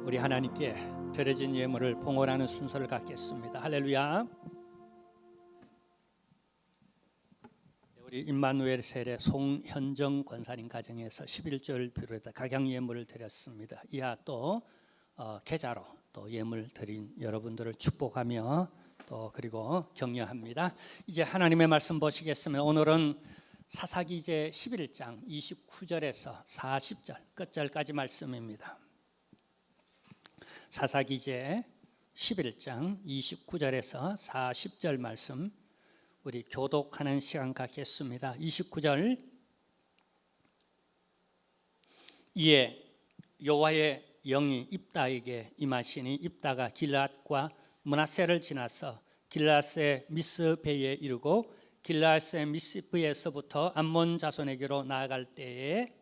우리 하나님께 드려진 예물을 봉헌하는 순서를 갖겠습니다. 할렐루야. 우리 임마누엘 셀의 송현정 권사님 가정에서 11조를 비롯해 각양 예물을 드렸습니다. 이하 또 계좌로 또 예물 드린 여러분들을 축복하며 또 그리고 격려합니다. 이제 하나님의 말씀 보시겠습니다. 오늘은 사사기제 11장 29절에서 40절 끝절까지 말씀입니다. 사사기제 11장 29절에서 40절 말씀 우리 교독하는 시간 갖겠습니다. 29절 이에 여호와의 영이 입다에게 임하시니 입다가 길앗과 므낫세를 지나서 길앗의 미스베에 이르고 길앗의 미스베에서부터 암몬 자손에게로 나아갈 때에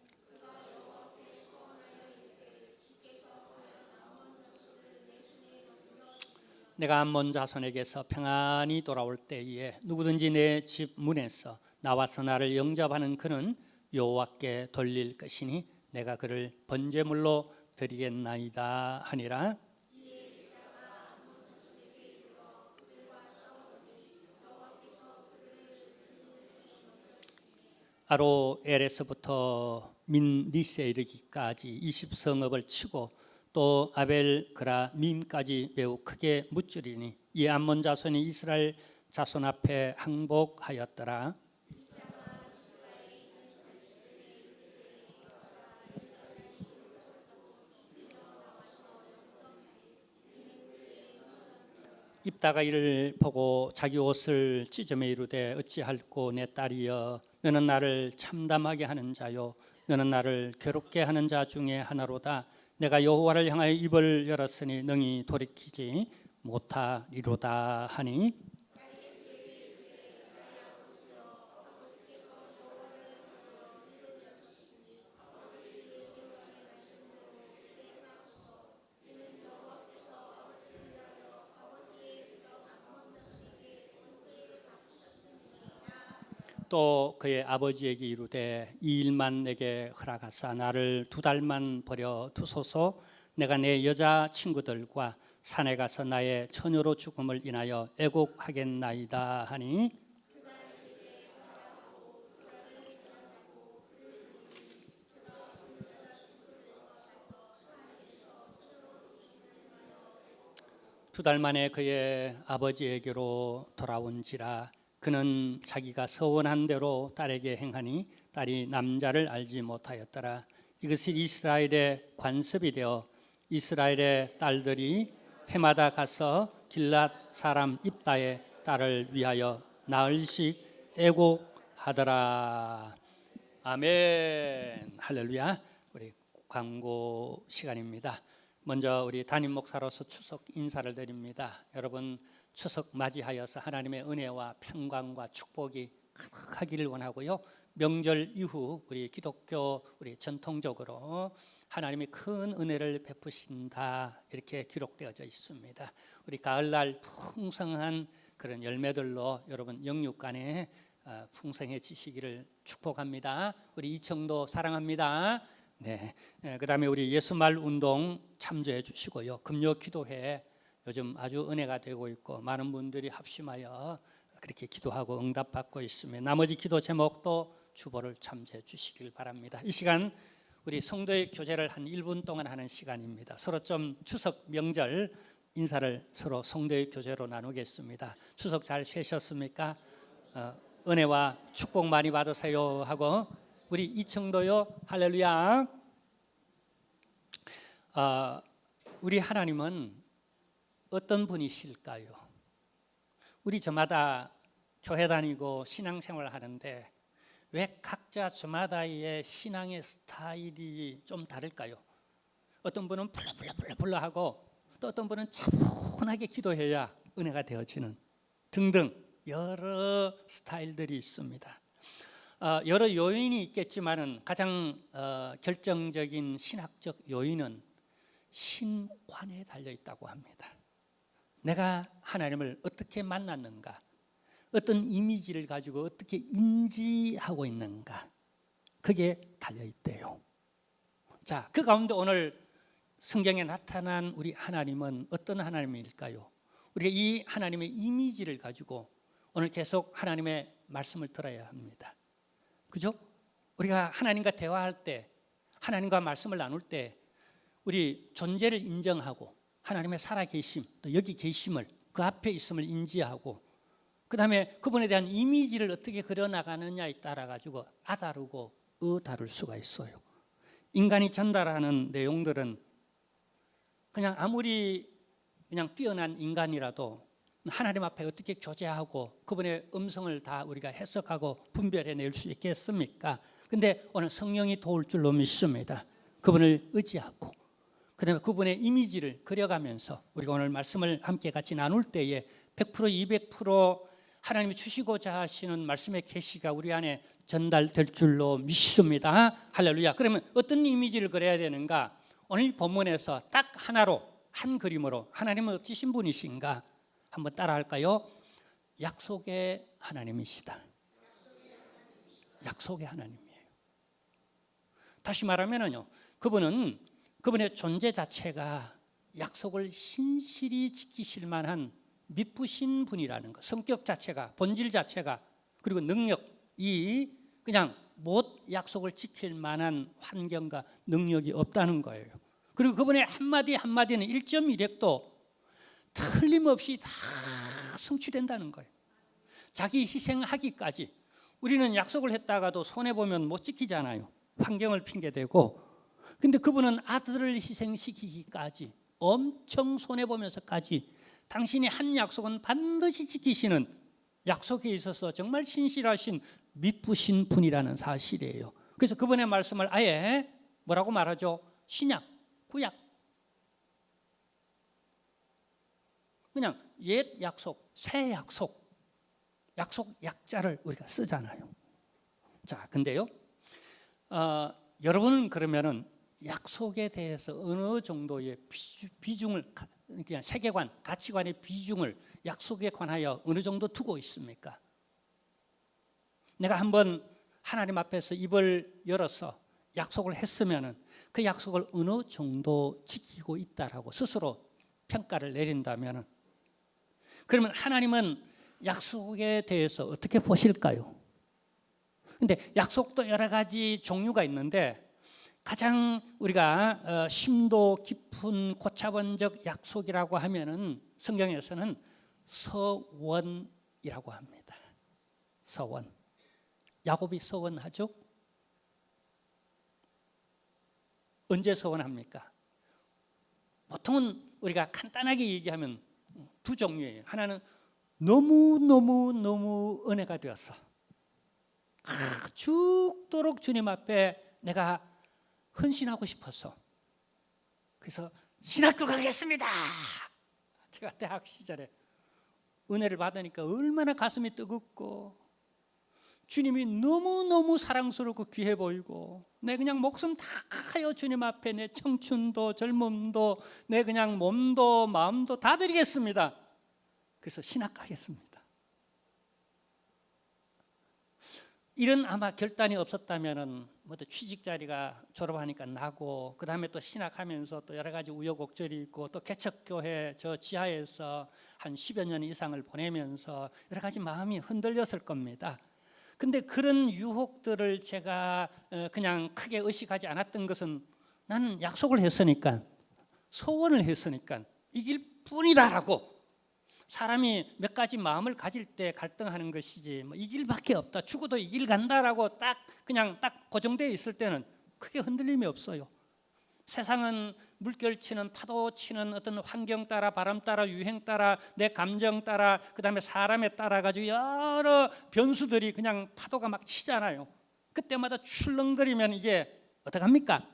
내가 암몬 자손에게서 평안히 돌아올 때에 누구든지 내 집 문에서 나와서 나를 영접하는 그는 여호와께 돌릴 것이니 내가 그를 번제물로 드리겠나이다 하니라. 아로엘에서부터 민니스에 이르기까지 20성읍을 치고 또 아벨그라밈까지 매우 크게 무찌르니 이 암몬 자손이 이스라엘 자손 앞에 항복하였더라. 입다가 이를 보고 자기 옷을 찢으며 이르되 어찌할꼬 내 딸이여 너는 나를 참담하게 하는 자요 너는 나를 괴롭게 하는 자 중에 하나로다. 내가 여호와를 향하여 입을 열었으니 능히 돌이키지 못하리로다 하니 또 그의 아버지에게 이르되 이 일만 내게 허락하사 나를 2달만 버려 두소서. 내가 내 여자 친구들과 산에 가서 나의 처녀로 죽음을 인하여 애곡하겠나이다 하니 두 달 만에 그의 아버지에게로 돌아온지라 그는 자기가 서원한 대로 딸에게 행하니 딸이 남자를 알지 못하였더라. 이것이 이스라엘의 관습이 되어 이스라엘의 딸들이 해마다 가서 길앗 사람 입다의 딸을 위하여 나흘씩 애곡하더라. 아멘. 할렐루야. 우리 광고 시간입니다. 먼저 우리 담임 목사로서 추석 인사를 드립니다. 여러분 추석 맞이하여서 하나님의 은혜와 평강과 축복이 가득하기를 원하고요. 명절 이후 우리 기독교 우리 전통적으로 하나님이 큰 은혜를 베푸신다 이렇게 기록되어져 있습니다. 우리 가을날 풍성한 그런 열매들로 여러분 영육간에 풍성해지시기를 축복합니다. 우리 이청도 사랑합니다. 네, 그다음에 우리 예수말 운동 참조해 주시고요. 금요 기도회 요즘 아주 은혜가 되고 있고 많은 분들이 합심하여 그렇게 기도하고 응답받고 있으며 나머지 기도 제목도 주보를 참조해 주시길 바랍니다. 이 시간 우리 성도의 교제를 한 1분 동안 하는 시간입니다. 서로 좀 추석 명절 인사를 서로 성도의 교제로 나누겠습니다. 추석 잘 쉬셨습니까? 은혜와 축복 많이 받으세요 하고 우리 이청도요. 할렐루야. 우리 하나님은 어떤 분이실까요? 우리 저마다 교회 다니고 신앙생활을 하는데 왜 각자 저마다의 신앙의 스타일이 좀 다를까요? 어떤 분은 불러 하고 또 어떤 분은 차분하게 기도해야 은혜가 되어지는 등등 여러 스타일들이 있습니다. 여러 요인이 있겠지만은 가장 결정적인 신학적 요인은 신관에 달려 있다고 합니다. 내가 하나님을 어떻게 만났는가, 어떤 이미지를 가지고 어떻게 인지하고 있는가, 그게 달려있대요. 자, 그 가운데 오늘 성경에 나타난 우리 하나님은 어떤 하나님일까요? 우리가 이 하나님의 이미지를 가지고 오늘 계속 하나님의 말씀을 들어야 합니다. 그죠? 우리가 하나님과 대화할 때, 하나님과 말씀을 나눌 때 우리 존재를 인정하고 하나님의 살아계심, 또 여기 계심을, 그 앞에 있음을 인지하고, 그 다음에 그분에 대한 이미지를 어떻게 그려나가느냐에 따라 가지고 아다르고 어다를 수가 있어요. 인간이 전달하는 내용들은 그냥 아무리 그냥 뛰어난 인간이라도 하나님 앞에 어떻게 교제하고 그분의 음성을 다 우리가 해석하고 분별해낼 수 있겠습니까? 근데 오늘 성령이 도울 줄로 믿습니다. 그분을 의지하고 그 다음에 그분의 이미지를 그려가면서 우리가 오늘 말씀을 함께 같이 나눌 때에 100% 200% 하나님이 주시고자 하시는 말씀의 계시가 우리 안에 전달될 줄로 믿습니다. 할렐루야. 그러면 어떤 이미지를 그려야 되는가? 오늘 본문에서 딱 하나로, 한 그림으로 하나님은 어떠신 분이신가? 한번 따라 할까요? 약속의 하나님이시다. 약속의 하나님이에요. 다시 말하면요, 그분은 그분의 존재 자체가 약속을 신실히 지키실 만한 미쁘신 분이라는 것, 성격 자체가, 본질 자체가, 그리고 능력이 그냥 못 약속을 지킬 만한 환경과 능력이 없다는 거예요. 그리고 그분의 한마디 한마디는 1.1핵도 틀림없이 다 성취된다는 거예요. 자기 희생하기까지. 우리는 약속을 했다가도 손해보면 못 지키잖아요. 환경을 핑계대고. 근데 그분은 아들을 희생시키기까지 엄청 손해보면서까지 당신이 한 약속은 반드시 지키시는, 약속에 있어서 정말 신실하신 미쁘신 분이라는 사실이에요. 그래서 그분의 말씀을 아예 뭐라고 말하죠? 신약, 구약. 그냥 옛 약속, 새 약속, 약속 약자를 우리가 쓰잖아요. 자, 근데요, 여러분은 그러면은 약속에 대해서 어느 정도의 비중을, 그냥 세계관, 가치관의 비중을 약속에 관하여 어느 정도 두고 있습니까? 내가 한번 하나님 앞에서 입을 열어서 약속을 했으면은 그 약속을 어느 정도 지키고 있다라고 스스로 평가를 내린다면은, 그러면 하나님은 약속에 대해서 어떻게 보실까요? 근데 약속도 여러 가지 종류가 있는데 가장 우리가 심도 깊은 고차원적 약속이라고 하면은 성경에서는 서원이라고 합니다. 서원. 야곱이 서원하죠? 언제 서원합니까? 보통은 우리가 간단하게 얘기하면 두 종류예요. 하나는 너무 은혜가 되어서 죽도록 주님 앞에 내가 헌신하고 싶어서, 그래서 신학교 가겠습니다. 제가 대학 시절에 은혜를 받으니까 얼마나 가슴이 뜨겁고 주님이 너무너무 사랑스럽고 귀해 보이고 내 그냥 목숨 다하여 주님 앞에 내 청춘도 젊음도 내 그냥 몸도 마음도 다 드리겠습니다. 그래서 신학 가겠습니다. 이런 아마 결단이 없었다면은 뭐 취직 자리가 졸업하니까 나고, 그 다음에 또 신학하면서 또 여러 가지 우여곡절이 있고, 또 개척교회 저 지하에서 한 10여 년 이상을 보내면서 여러 가지 마음이 흔들렸을 겁니다. 근데 그런 유혹들을 제가 그냥 크게 의식하지 않았던 것은 나는 약속을 했으니까, 소원을 했으니까 이길 뿐이다라고, 사람이 몇 가지 마음을 가질 때 갈등하는 것이지 뭐 이 길밖에 없다, 죽어도 이 길 간다라고 딱 그냥 딱 고정되어 있을 때는 크게 흔들림이 없어요. 세상은 물결 치는, 파도 치는 어떤 환경 따라, 바람 따라, 유행 따라, 내 감정 따라, 그 다음에 사람에 따라 가지고 여러 변수들이 그냥 파도가 막 치잖아요. 그때마다 출렁거리면 이게 어떡합니까?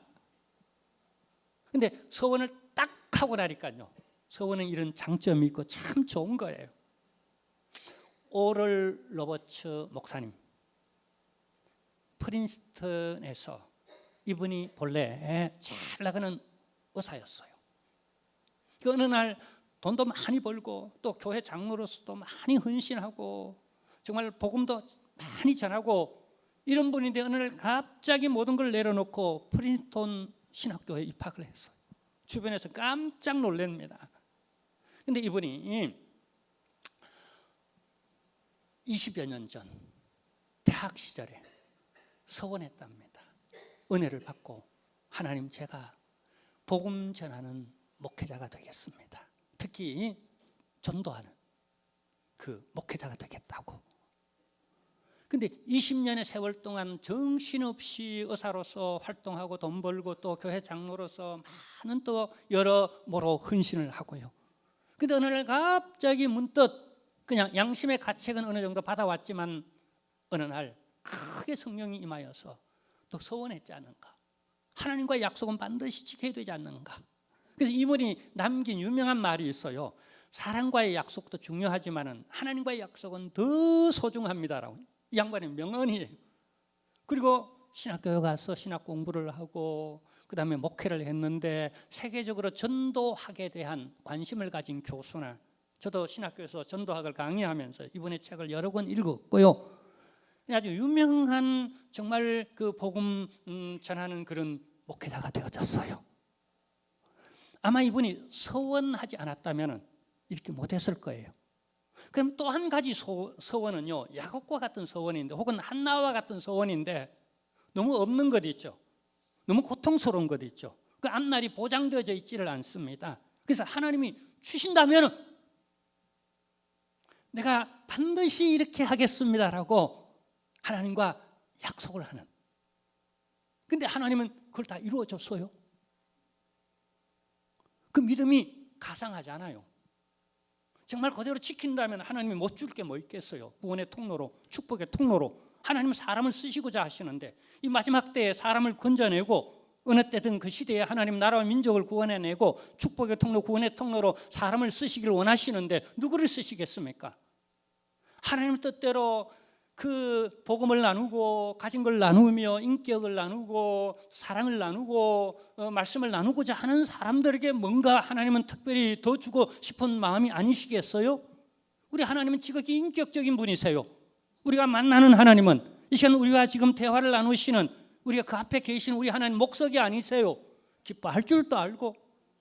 근데 서원을 딱 하고 나니까요, 서원은 이런 장점이 있고 참 좋은 거예요. 오럴 로버츠 목사님, 프린스턴에서 이분이 본래 잘 나가는 의사였어요. 그 어느 날 돈도 많이 벌고 또 교회 장로로서도 많이 헌신하고 정말 복음도 많이 전하고 이런 분인데 어느 날 갑자기 모든 걸 내려놓고 프린스턴 신학교에 입학을 했어요. 주변에서 깜짝 놀랍니다. 근데 이분이 20여 년 전 대학 시절에 서원했답니다. 은혜를 받고 하나님, 제가 복음 전하는 목회자가 되겠습니다. 특히 전도하는 그 목회자가 되겠다고. 근데 20년의 세월 동안 정신없이 의사로서 활동하고 돈 벌고 또 교회 장로로서 많은 또 여러모로 헌신을 하고요. 근데 어느 날 갑자기 문득 그냥 양심의 가책은 어느 정도 받아왔지만 어느 날 크게 성령이 임하여서 또 서원했지 않는가? 하나님과의 약속은 반드시 지켜야 되지 않는가? 그래서 이분이 남긴 유명한 말이 있어요. 사랑과의 약속도 중요하지만 하나님과의 약속은 더 소중합니다라고. 이 양반의 명언이에요. 그리고 신학교에 가서 신학 공부를 하고 그 다음에 목회를 했는데 세계적으로 전도학에 대한 관심을 가진 교수나, 저도 신학교에서 전도학을 강의하면서 이분의 책을 여러 권 읽었고요. 아주 유명한 정말 그 복음 전하는 그런 목회자가 되어졌어요. 아마 이분이 서원하지 않았다면 이렇게 못했을 거예요. 그럼 또 한 가지 서원은요, 야곱과 같은 서원인데 혹은 한나와 같은 서원인데 너무 없는 것 있죠. 너무 고통스러운 것 있죠. 그 앞날이 보장되어져 있지를 않습니다. 그래서 하나님이 주신다면 내가 반드시 이렇게 하겠습니다라고 하나님과 약속을 하는. 근데 하나님은 그걸 다 이루어줬어요. 그 믿음이 가상하지 않아요. 정말 그대로 지킨다면 하나님이 못 줄 게 뭐 있겠어요. 구원의 통로로, 축복의 통로로 하나님은 사람을 쓰시고자 하시는데 이 마지막 때에 사람을 건져내고 어느 때든 그 시대에 하나님 나라와 민족을 구원해내고 축복의 통로, 구원의 통로로 사람을 쓰시기를 원하시는데 누구를 쓰시겠습니까? 하나님 뜻대로 그 복음을 나누고 가진 걸 나누며 인격을 나누고 사랑을 나누고 말씀을 나누고자 하는 사람들에게 뭔가 하나님은 특별히 더 주고 싶은 마음이 아니시겠어요? 우리 하나님은 지극히 인격적인 분이세요. 우리가 만나는 하나님은 이 시간 우리가 지금 대화를 나누시는 우리가 그 앞에 계신 우리 하나님 목석이 아니세요. 기뻐할 줄도 알고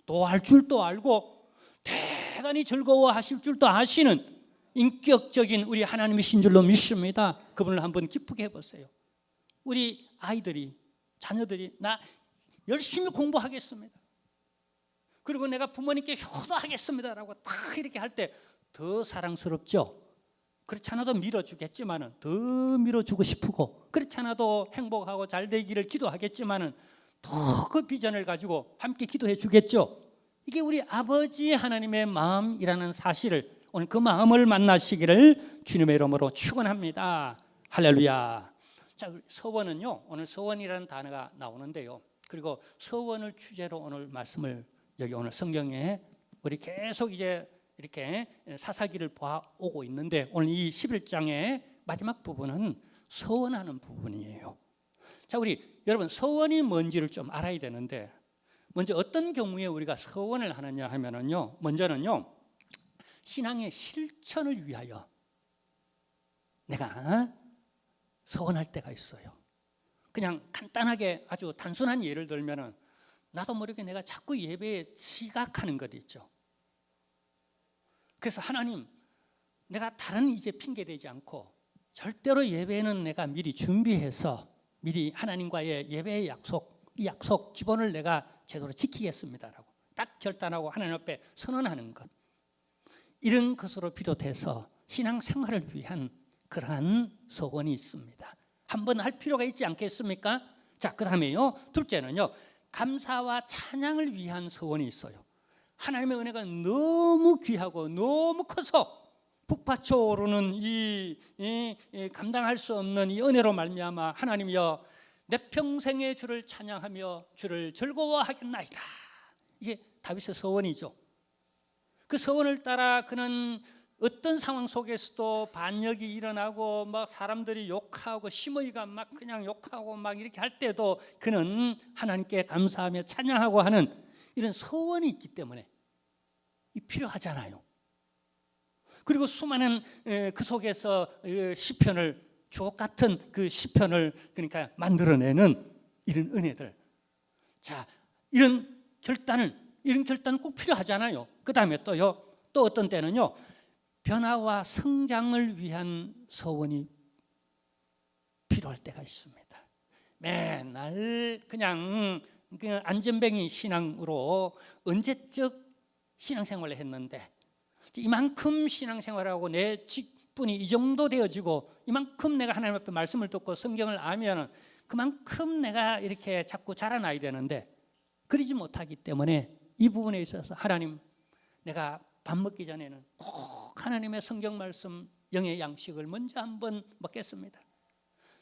도할 줄도 알고 대단히 즐거워하실 줄도 아시는 인격적인 우리 하나님이신 줄로 믿습니다. 그분을 한번 기쁘게 해보세요. 우리 아이들이, 자녀들이 나 열심히 공부하겠습니다, 그리고 내가 부모님께 효도하겠습니다라고 딱 이렇게 할 때 더 사랑스럽죠. 그렇지 않아도 밀어주겠지만은 더 밀어주고 싶고, 그렇지 않아도 행복하고 잘 되기를 기도하겠지만은 더 그 비전을 가지고 함께 기도해 주겠죠. 이게 우리 아버지 하나님의 마음이라는 사실을, 오늘 그 마음을 만나시기를 주님의 이름으로 축원합니다. 할렐루야. 자, 서원은요, 오늘 서원이라는 단어가 나오는데요. 그리고 서원을 주제로 오늘 말씀을 여기 오늘 성경에 우리 계속 이제 이렇게 사사기를 봐오고 있는데 오늘 이 11장의 마지막 부분은 서원하는 부분이에요. 자, 우리 여러분 서원이 뭔지를 좀 알아야 되는데, 먼저 어떤 경우에 우리가 서원을 하느냐 하면은요, 먼저는요, 신앙의 실천을 위하여 내가 서원할 때가 있어요. 그냥 간단하게 아주 단순한 예를 들면은 나도 모르게 내가 자꾸 예배에 지각하는 것 있죠. 그래서 하나님, 내가 다른 이제 핑계 대지 않고 절대로 예배는 내가 미리 준비해서 미리 하나님과의 예배의 약속, 이 약속 기본을 내가 제대로 지키겠습니다라고 딱 결단하고 하나님 앞에 선언하는 것, 이런 것으로 비롯해서 신앙생활을 위한 그러한 서원이 있습니다. 한번 할 필요가 있지 않겠습니까? 자, 그 다음에요, 둘째는요, 감사와 찬양을 위한 서원이 있어요. 하나님의 은혜가 너무 귀하고 너무 커서 북받쳐 오르는 이 감당할 수 없는 이 은혜로 말미암아 하나님이여 내 평생의 주를 찬양하며 주를 즐거워하겠나이다. 이게 다윗의 서원이죠. 그 서원을 따라 그는 어떤 상황 속에서도 반역이 일어나고 막 사람들이 욕하고 심의가 막 그냥 욕하고 막 이렇게 할 때도 그는 하나님께 감사하며 찬양하고 하는 이런 서원이 있기 때문에 필요하잖아요. 그리고 수많은 그 속에서 시편을, 주옥 같은 그 시편을 그러니까 만들어내는 이런 은혜들, 자, 이런 결단을 이런 결단 꼭 필요하잖아요. 그 다음에 또요, 또 어떤 때는요, 변화와 성장을 위한 소원이 필요할 때가 있습니다. 맨날 그냥 안전뱅이 신앙으로 언제적 신앙생활을 했는데 이만큼 신앙생활하고 내 직분이 이 정도 되어지고 이만큼 내가 하나님 앞에 말씀을 듣고 성경을 알면 그만큼 내가 이렇게 자꾸 자라나야 되는데 그러지 못하기 때문에 이 부분에 있어서 하나님, 내가 밥 먹기 전에는 꼭 하나님의 성경 말씀 영의 양식을 먼저 한번 먹겠습니다.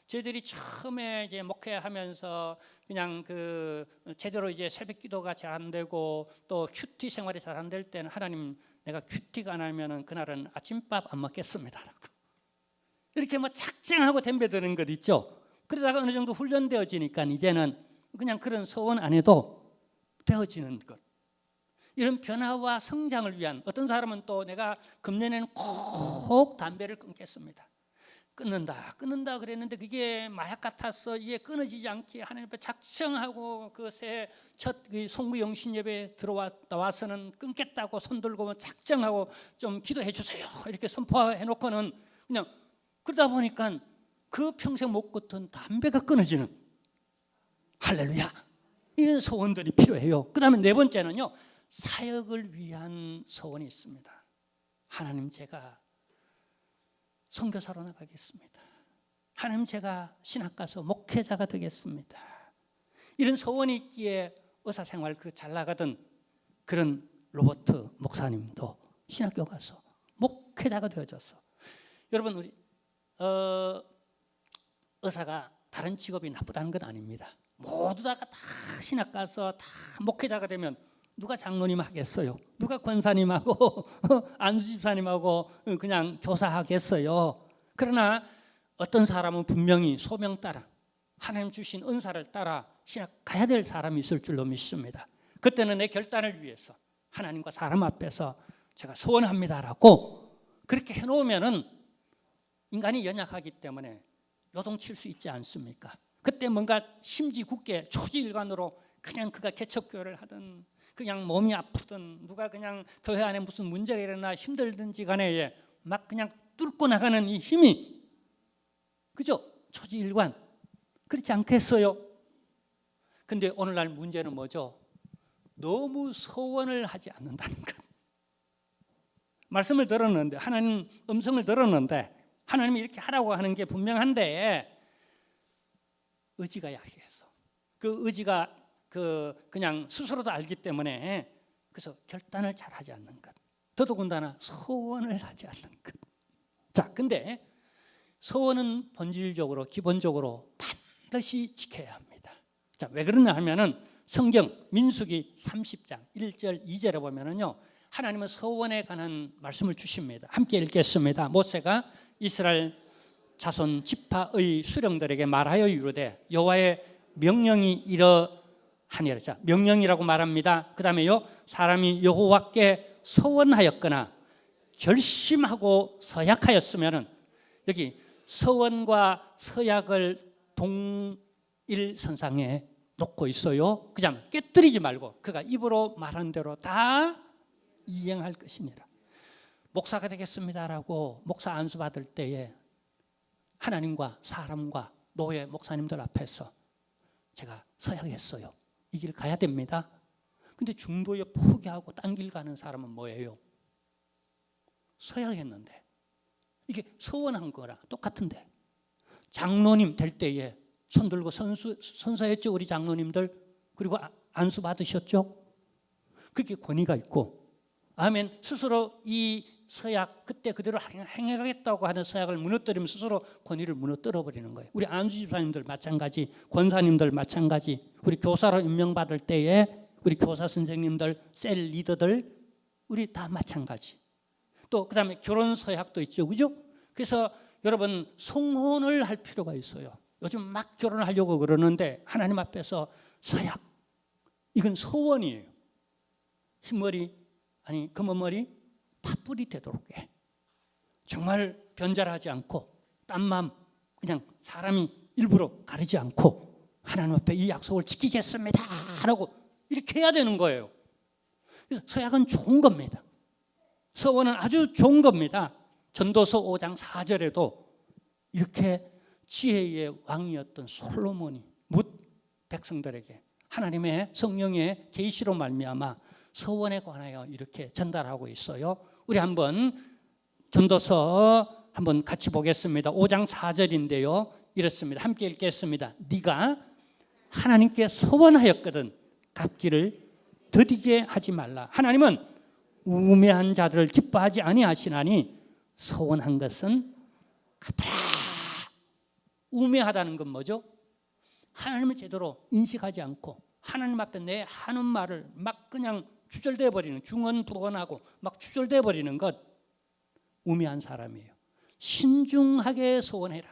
저희들이 처음에 이제 목회하면서 그냥 제대로 이제 새벽 기도가 잘 안 되고 또 큐티 생활이 잘 안 될 때는 하나님, 내가 큐티가 안 하면은 그날은 아침밥 안 먹겠습니다라고 이렇게 뭐 작정하고 덤벼드는 것 있죠. 그러다가 어느 정도 훈련되어지니까 이제는 그냥 그런 소원 안 해도 되어지는 것. 이런 변화와 성장을 위한, 어떤 사람은 또 내가 금년에는 꼭 담배를 끊겠습니다. 끊는다 그랬는데 그게 마약 같아서 이게 끊어지지 않게 하나님 앞에 작정하고 그 새 첫 송구영신 예배에 나와서는 끊겠다고 손 들고 작정하고 좀 기도해 주세요 이렇게 선포해 놓고는 그냥 그러다 보니까 그 평생 못 끊던 담배가 끊어지는, 할렐루야, 이런 소원들이 필요해요. 그 다음에 네 번째는요, 사역을 위한 소원이 있습니다. 하나님, 제가 선교사로 나가겠습니다. 하나님, 제가 신학 가서 목회자가 되겠습니다. 이런 소원이 있기에 의사생활 잘 나가던 그런 로버트 목사님도 신학교 가서 목회자가 되어졌어. 여러분, 우리 의사가 다른 직업이 나쁘다는 건 아닙니다. 모두 다 신학 가서 다 목회자가 되면 누가 장로님 하겠어요? 누가 권사님하고 안수집사님하고 그냥 교사하겠어요? 그러나 어떤 사람은 분명히 소명 따라 하나님 주신 은사를 따라 신학 가야 될 사람이 있을 줄로 믿습니다. 그때는 내 결단을 위해서 하나님과 사람 앞에서 제가 소원합니다라고 그렇게 해놓으면은 인간이 연약하기 때문에 요동칠 수 있지 않습니까? 그때 뭔가 심지 굳게 초지일관으로 그냥 그가 개척교회를 하든 그냥 몸이 아프든 누가 그냥 교회 안에 무슨 문제가 일어나 힘들든지 간에 막 그냥 뚫고 나가는 이 힘이, 그죠? 초지일관, 그렇지 않겠어요? 근데 오늘날 문제는 뭐죠? 너무 소원을 하지 않는다는 것. 말씀을 들었는데, 하나님 음성을 들었는데 하나님이 이렇게 하라고 하는 게 분명한데 의지가 약해서, 그 의지가 그냥 스스로도 알기 때문에 그래서 결단을 잘 하지 않는 것, 더더군다나 소원을 하지 않는 것. 자, 근데 소원은 본질적으로 기본적으로 반드시 지켜야 합니다. 자, 왜 그러냐 하면은 성경 민수기 30장 1절 2절에 보면은요, 하나님은 소원에 관한 말씀을 주십니다. 함께 읽겠습니다. 모세가 이스라엘 자손 지파의 수령들에게 말하여 이르되 여호와의 명령이 이러하니라. 자, 명령이라고 말합니다. 그 다음에요, 사람이 여호와께 소원하였거나 결심하고 서약하였으면은, 여기 서원과 서약을 동일선상에 놓고 있어요. 그냥 깨뜨리지 말고 그가 입으로 말한 대로 다 이행할 것이니라. 목사가 되겠습니다라고 목사 안수 받을 때에 하나님과 사람과 노예 목사님들 앞에서 제가 서약했어요. 이 길 가야 됩니다. 근데 중도에 포기하고 딴 길 가는 사람은 뭐예요? 서약했는데 이게 서원한 거랑 똑같은데, 장로님 될 때에 손 들고 선서했죠, 우리 장로님들. 그리고 안수 받으셨죠. 그게 권위가 있고, 아멘. 스스로 이 서약 그때 그대로 행하겠다고 하는 서약을 무너뜨리면 스스로 권위를 무너뜨려 버리는 거예요. 우리 안수집사님들 마찬가지, 권사님들 마찬가지, 우리 교사로 임명받을 때에 우리 교사 선생님들, 셀 리더들, 우리 다 마찬가지. 또 그다음에 결혼 서약도 있죠, 그죠? 그래서 여러분, 성혼을 할 필요가 있어요. 요즘 막 결혼을 하려고 그러는데 하나님 앞에서 서약, 이건 소원이에요. 흰머리 아니 검은머리 팥불이 되도록 해. 정말 변절하지 않고 딴맘 그냥 사람이 일부러 가리지 않고 하나님 앞에 이 약속을 지키겠습니다 하라고 이렇게 해야 되는 거예요. 그래서 서약은 좋은 겁니다. 서원은 아주 좋은 겁니다. 전도서 5장 4절에도 이렇게 지혜의 왕이었던 솔로몬이 뭇 백성들에게 하나님의 성령의 계시로 말미암아 서원에 관하여 이렇게 전달하고 있어요. 우리 한번 전도서 한번 같이 보겠습니다. 5장 4절인데요. 이렇습니다. 함께 읽겠습니다. 네가 하나님께 서원하였거든 갚기를 더디게 하지 말라. 하나님은 우매한 자들을 기뻐하지 아니하시나니 서원한 것은 갚으라. 우매하다는 건 뭐죠? 하나님을 제대로 인식하지 않고 하나님 앞에 내 하는 말을 막 그냥 추절돼 버리는, 중언부언하고 막 추절돼 버리는 것, 우매한 사람이에요. 신중하게 서원해라.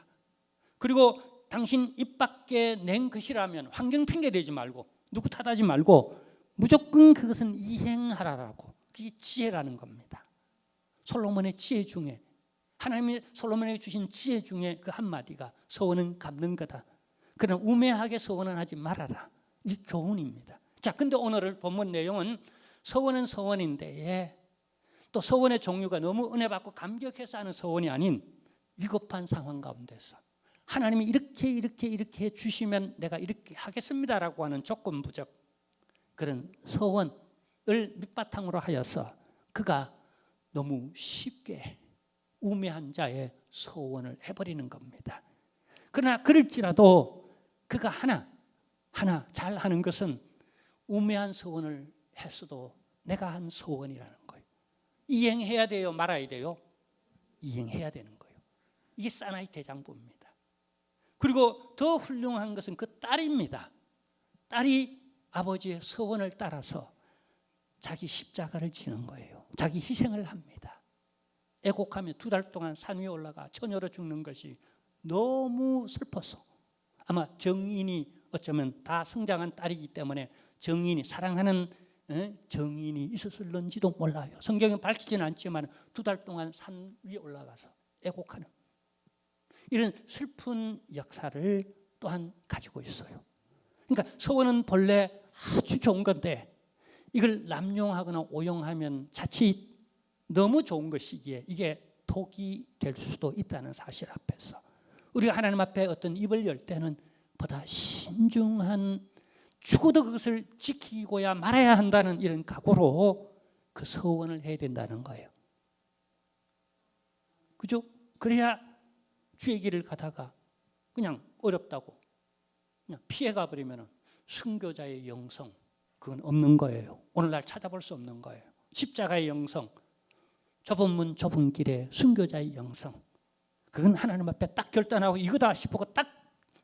그리고 당신 입 밖에 낸 것이라면 환경 핑계 대지 말고 누구 탓하지 말고 무조건 그것은 이행하라라고. 그게 지혜라는 겁니다. 솔로몬의 지혜 중에, 하나님이 솔로몬에게 주신 지혜 중에 그 한마디가 서원은 갚는 거다. 그러나 우매하게 서원은 하지 말아라. 이 교훈입니다. 자, 근데 오늘 본문 내용은 서원은 서원인데 또 서원의 종류가 너무 은혜 받고 감격해서 하는 서원이 아닌 위급한 상황 가운데서 하나님이 이렇게 주시면 내가 이렇게 하겠습니다라고 하는 조건부적 그런 서원을 밑바탕으로 하여서 그가 너무 쉽게 우매한 자의 서원을 해버리는 겁니다. 그러나 그럴지라도 그가 하나 잘하는 것은 우매한 서원을 했어도 내가 한 서원이라는 거예요. 이행해야 돼요? 말아야 돼요? 이행해야 되는 거예요. 이게 사나이 대장부입니다. 그리고 더 훌륭한 것은 그 딸입니다. 딸이 아버지의 서원을 따라서 자기 십자가를 지는 거예요. 자기 희생을 합니다. 애곡하며 2달 동안 산 위에 올라가 처녀로 죽는 것이 너무 슬퍼서 아마 정인이 어쩌면 다 성장한 딸이기 때문에 정인이 사랑하는 정인이 있었을런지도 몰라요. 성경은 밝히지는 않지만 2달 동안 산 위에 올라가서 애곡하는 이런 슬픈 역사를 또한 가지고 있어요. 그러니까 서원은 본래 아주 좋은 건데 이걸 남용하거나 오용하면 자칫 너무 좋은 것이기에 이게 독이 될 수도 있다는 사실 앞에서 우리가 하나님 앞에 어떤 입을 열 때는 보다 신중한, 죽어도 그것을 지키고야 말아야 한다는 이런 각오로 그 서원을 해야 된다는 거예요. 그죠? 그래야 주의 길을 가다가 그냥 어렵다고 그냥 피해가 버리면 순교자의 영성 그건 없는 거예요. 오늘날 찾아볼 수 없는 거예요. 십자가의 영성, 좁은 문 좁은 길에 순교자의 영성 그건 하나님 앞에 딱 결단하고 이거다 싶고 딱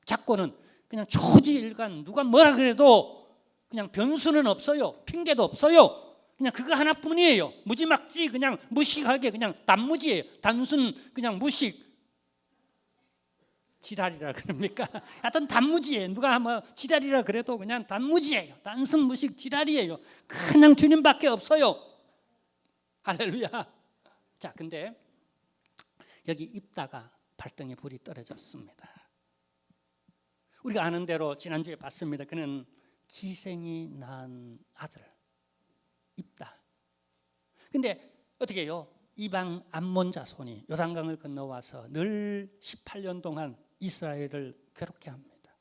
잡고는 그냥 초지일간 누가 뭐라 그래도 그냥 변수는 없어요. 핑계도 없어요. 그냥 그거 하나뿐이에요. 무지막지 그냥 무식하게 그냥 단무지예요. 단순 그냥 무식 지랄이라 그럽니까? 하여튼 단무지예요. 누가 뭐 지랄이라 그래도 그냥 단무지예요. 단순 무식 지랄이에요. 그냥 주님밖에 없어요. 할렐루야. 자, 근데 여기 입다가 발등에 불이 떨어졌습니다. 우리가 아는 대로 지난주에 봤습니다. 그는 기생이 낳은 아들 입다. 근데 어떻게 해요? 이방 암몬 자손이 요단강을 건너와서 늘 18년 동안 이스라엘을 괴롭게 합니다.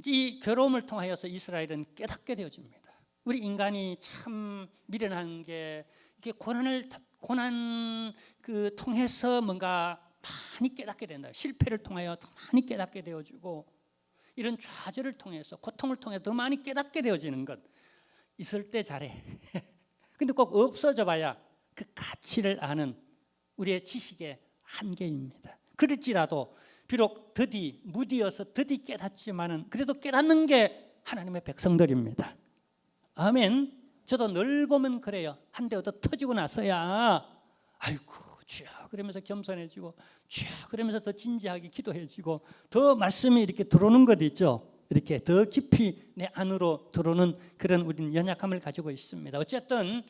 이 괴로움을 통하여서 이스라엘은 깨닫게 되어집니다. 우리 인간이 참 미련한 게 이게 고난 그 통해서 뭔가 많이 깨닫게 된다. 실패를 통하여 더 많이 깨닫게 되어지고 이런 좌절을 통해서 고통을 통해서 더 많이 깨닫게 되어지는 것 있을 때 잘해. 근데 꼭 없어져 봐야 그 가치를 아는 우리의 지식의 한계입니다. 그럴지라도 비록 무디어서 드디 깨닫지만은 그래도 깨닫는 게 하나님의 백성들입니다. 아멘. 저도 늘 보면 그래요. 한 대 얻어 터지고 나서야 아이고 주여 그러면서 겸손해지고 주여 그러면서 더 진지하게 기도해지고 더 말씀이 이렇게 들어오는 것 있죠. 이렇게 더 깊이 내 안으로 들어오는 그런 우리는 연약함을 가지고 있습니다. 어쨌든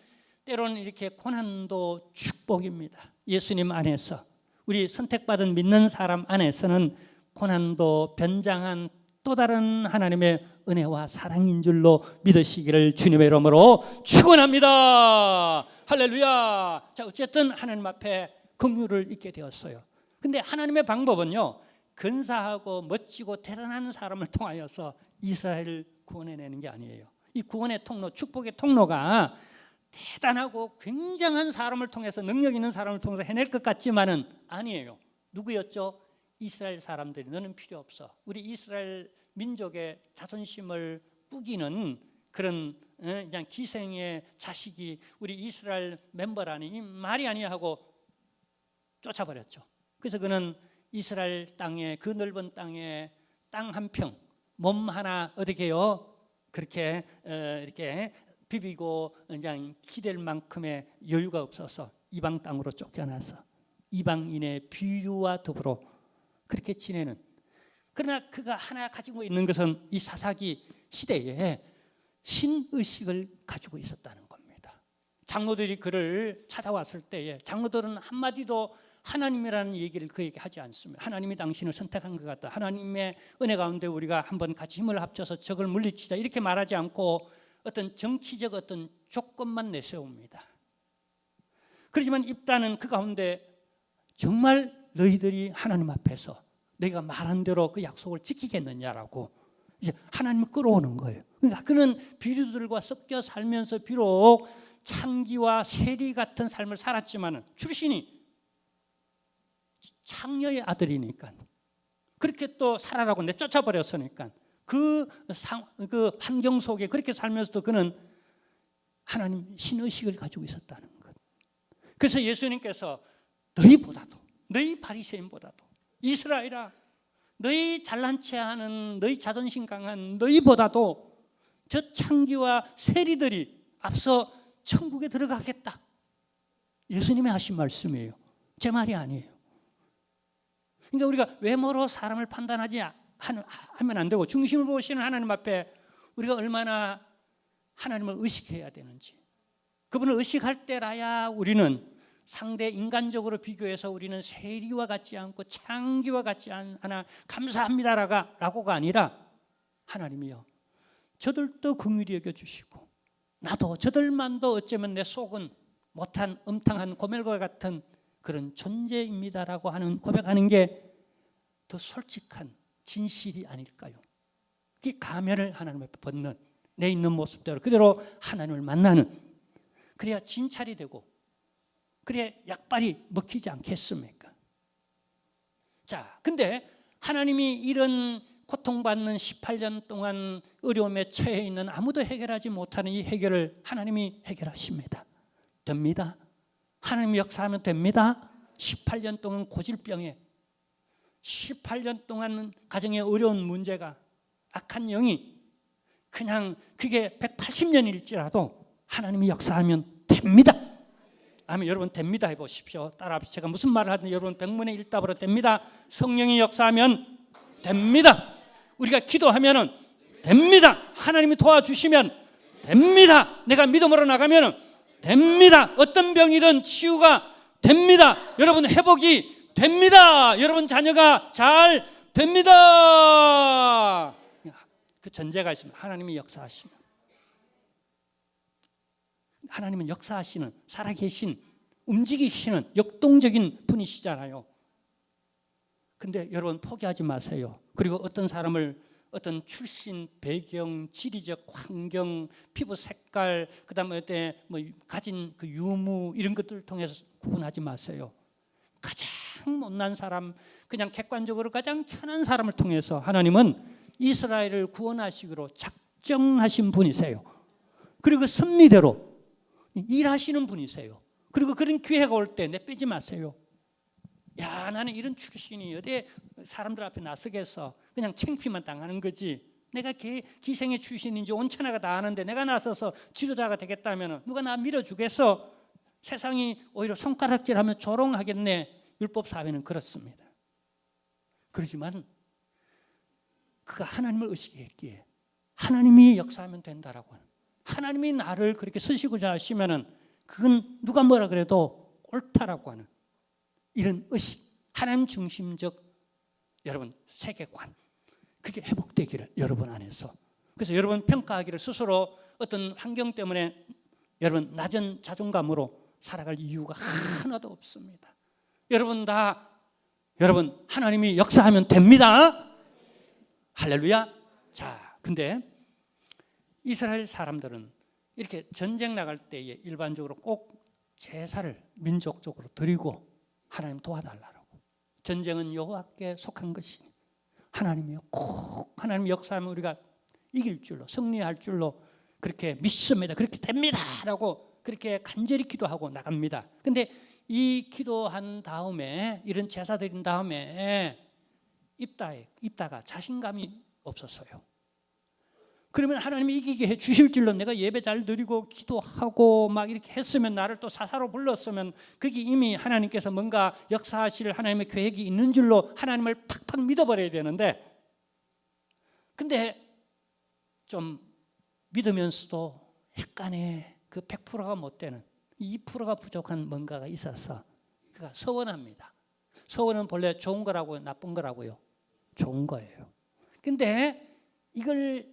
때로는 이렇게 고난도 축복입니다. 예수님 안에서 우리 선택받은 믿는 사람 안에서는 고난도 변장한 또 다른 하나님의 은혜와 사랑인 줄로 믿으시기를 주님의 이름으로 축원합니다. 할렐루야. 자, 어쨌든 하나님 앞에 긍휼을 잊게 되었어요. 근데 하나님의 방법은요, 근사하고 멋지고 대단한 사람을 통하여서 이스라엘을 구원해내는 게 아니에요. 이 구원의 통로, 축복의 통로가 대단하고 굉장한 사람을 통해서, 능력 있는 사람을 통해서 해낼 것 같지만은 아니에요. 누구였죠? 이스라엘 사람들이 너는 필요 없어. 우리 이스라엘 민족의 자존심을 꾸기는 그런 그냥 기생의 자식이 우리 이스라엘 멤버라니 이 말이 아니야 하고 쫓아버렸죠. 그래서 그는 이스라엘 땅에, 그 넓은 땅에 땅 한 평, 몸 하나 어떻게요? 그렇게 이렇게 비비고 그냥 기댈 만큼의 여유가 없어서 이방 땅으로 쫓겨나서 이방인의 비류와 더불어 그렇게 지내는, 그러나 그가 하나 가지고 있는 것은 이 사사기 시대에 신의식을 가지고 있었다는 겁니다. 장로들이 그를 찾아왔을 때에 장로들은 한마디도 하나님이라는 얘기를 그에게 하지 않습니다. 하나님이 당신을 선택한 것 같다, 하나님의 은혜 가운데 우리가 한번 같이 힘을 합쳐서 적을 물리치자, 이렇게 말하지 않고 어떤 정치적 어떤 조건만 내세웁니다. 그렇지만 입단은 그 가운데 정말 너희들이 하나님 앞에서 내가 말한 대로 그 약속을 지키겠느냐라고 이제 하나님을 끌어오는 거예요. 그러니까 그는 비류들과 섞여 살면서 비록 창기와 세리 같은 삶을 살았지만 출신이 창녀의 아들이니까, 그렇게 또 살아라고 내쫓아 버렸으니까 그 환경 속에 그렇게 살면서도 그는 하나님 신의식을 가지고 있었다는 것. 그래서 예수님께서 너희보다도, 너희 바리새인보다도, 이스라엘아, 너희 잘난 체하는, 너희 자존심 강한 너희보다도 저 창기와 세리들이 앞서 천국에 들어가겠다. 예수님이 하신 말씀이에요. 제 말이 아니에요. 그러니까 우리가 외모로 사람을 판단하지 하면 안 되고, 중심을 보시는 하나님 앞에 우리가 얼마나 하나님을 의식해야 되는지, 그분을 의식할 때라야 우리는 상대 인간적으로 비교해서 우리는 세리와 같지 않고 창기와 같지 않아 감사합니다라고가 아니라, 하나님이요 저들도 긍휼히 여겨주시고 나도 저들만도 어쩌면 내 속은 못한 음탕한 고멜과 같은 그런 존재입니다라고 하는 고백하는 게 더 솔직한 진실이 아닐까요? 그 가면을 하나님 앞에 벗는, 내 있는 모습대로 그대로 하나님을 만나는, 그래야 진찰이 되고 그래야 약발이 먹히지 않겠습니까? 자, 근데 하나님이 이런 고통받는 18년 동안 어려움에 처해 있는 아무도 해결하지 못하는 이 해결을 하나님이 해결하십니다. 됩니다. 하나님이 역사하면 됩니다. 18년 동안 고질병에, 18년 동안 가정의 어려운 문제가, 악한 영이, 그냥 그게 180년일지라도 하나님이 역사하면 됩니다. 아멘. 여러분 됩니다 해보십시오. 따라합시다. 제가 무슨 말을 하든 여러분 100분의 1답으로 됩니다. 성령이 역사하면 됩니다. 우리가 기도하면 됩니다. 하나님이 도와주시면 됩니다. 내가 믿음으로 나가면 됩니다. 어떤 병이든 치유가 됩니다. 여러분 회복이 됩니다. 여러분 자녀가 잘 됩니다. 그 전제가 있습니다. 하나님이 역사하시면. 하나님은 역사하시는, 살아계신, 움직이시는 역동적인 분이시잖아요. 근데 여러분 포기하지 마세요. 그리고 어떤 사람을 어떤 출신, 배경, 지리적 환경, 피부 색깔, 그다음에 뭐 가진 그 유무 이런 것들을 통해서 구분하지 마세요. 가장 못난 사람, 그냥 객관적으로 가장 편한 사람을 통해서 하나님은 이스라엘을 구원하시기로 작정하신 분이세요. 그리고 그 섭리대로 일하시는 분이세요. 그리고 그런 기회가 올 때 내빼지 마세요. 야, 나는 이런 출신이 어디에 사람들 앞에 나서겠어. 그냥 창피만 당하는 거지. 내가 기생의 출신인지 온천하가 다 아는데 내가 나서서 지도자가 되겠다면 누가 나 밀어주겠어? 세상이 오히려 손가락질하면 조롱하겠네. 율법 사회는 그렇습니다. 그렇지만 그가 하나님을 의식했기에 하나님이 역사하면 된다라고 하는, 하나님이 나를 그렇게 쓰시고자 하시면은 그건 누가 뭐라 그래도 옳다라고 하는 이런 의식, 하나님 중심적 여러분 세계관, 그게 회복되기를 여러분 안에서. 그래서 여러분 평가하기를 스스로 어떤 환경 때문에 여러분 낮은 자존감으로 살아갈 이유가 하나도 없습니다. 여러분 하나님이 역사하면 됩니다. 할렐루야. 자, 근데 이스라엘 사람들은 이렇게 전쟁 나갈 때에 일반적으로 꼭 제사를 민족적으로 드리고 하나님 도와달라고. 전쟁은 여호와께 속한 것이니 하나님이요 꼭 하나님 역사하면 우리가 이길 줄로, 승리할 줄로 그렇게 믿습니다. 그렇게 됩니다 라고 그렇게 간절히 기도하고 나갑니다. 근데 이 기도한 다음에, 이런 제사 드린 다음에 입다가 자신감이 없었어요. 그러면 하나님이 이기게 해 주실 줄로 내가 예배 잘 드리고 기도하고 막 이렇게 했으면, 나를 또 사사로 불렀으면 그게 이미 하나님께서 뭔가 역사하실 하나님의 계획이 있는 줄로 하나님을 팍팍 믿어버려야 되는데, 근데 좀 믿으면서도 약간의 그 100%가 못 되는 2%가 부족한 뭔가가 있어서 그가 서원합니다. 서원은 본래 좋은 거라고요, 나쁜 거라고요? 좋은 거예요. 근데 이걸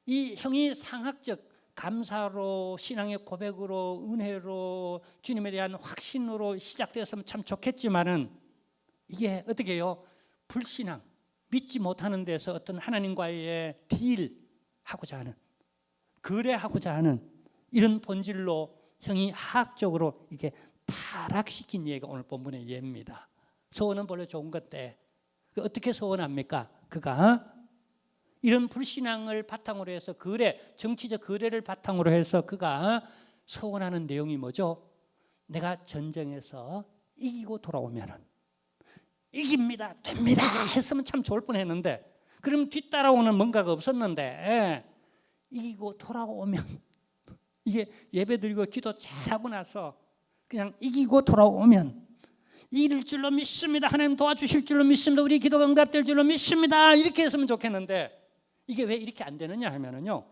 이 형이 상학적 감사로, 신앙의 고백으로, 은혜로, 주님에 대한 확신으로 시작되었으면 참 좋겠지만은 이게 어떻게 해요? 불신앙, 믿지 못하는 데서 어떤 하나님과의 딜하고자 하는, 거래하고자 하는 이런 본질로 형이 하학적으로 이게 타락시킨 예가 오늘 본문의 예입니다. 서원은 본래 좋은 건데 어떻게 서원합니까? 그가 이런 불신앙을 바탕으로 해서 정치적 거래를 바탕으로 해서 그가 서원하는 내용이 뭐죠? 내가 전쟁에서 이기고 돌아오면은, 이깁니다, 됩니다 했으면 참 좋을 뻔했는데, 그럼 뒤따라오는 뭔가가 없었는데, 이기고 돌아오면, 이게 예배드리고 기도 잘하고 나서 그냥 이기고 돌아오면 이길 줄로 믿습니다, 하나님 도와주실 줄로 믿습니다, 우리 기도가 응답될 줄로 믿습니다, 이렇게 했으면 좋겠는데, 이게 왜 이렇게 안 되느냐 하면은요,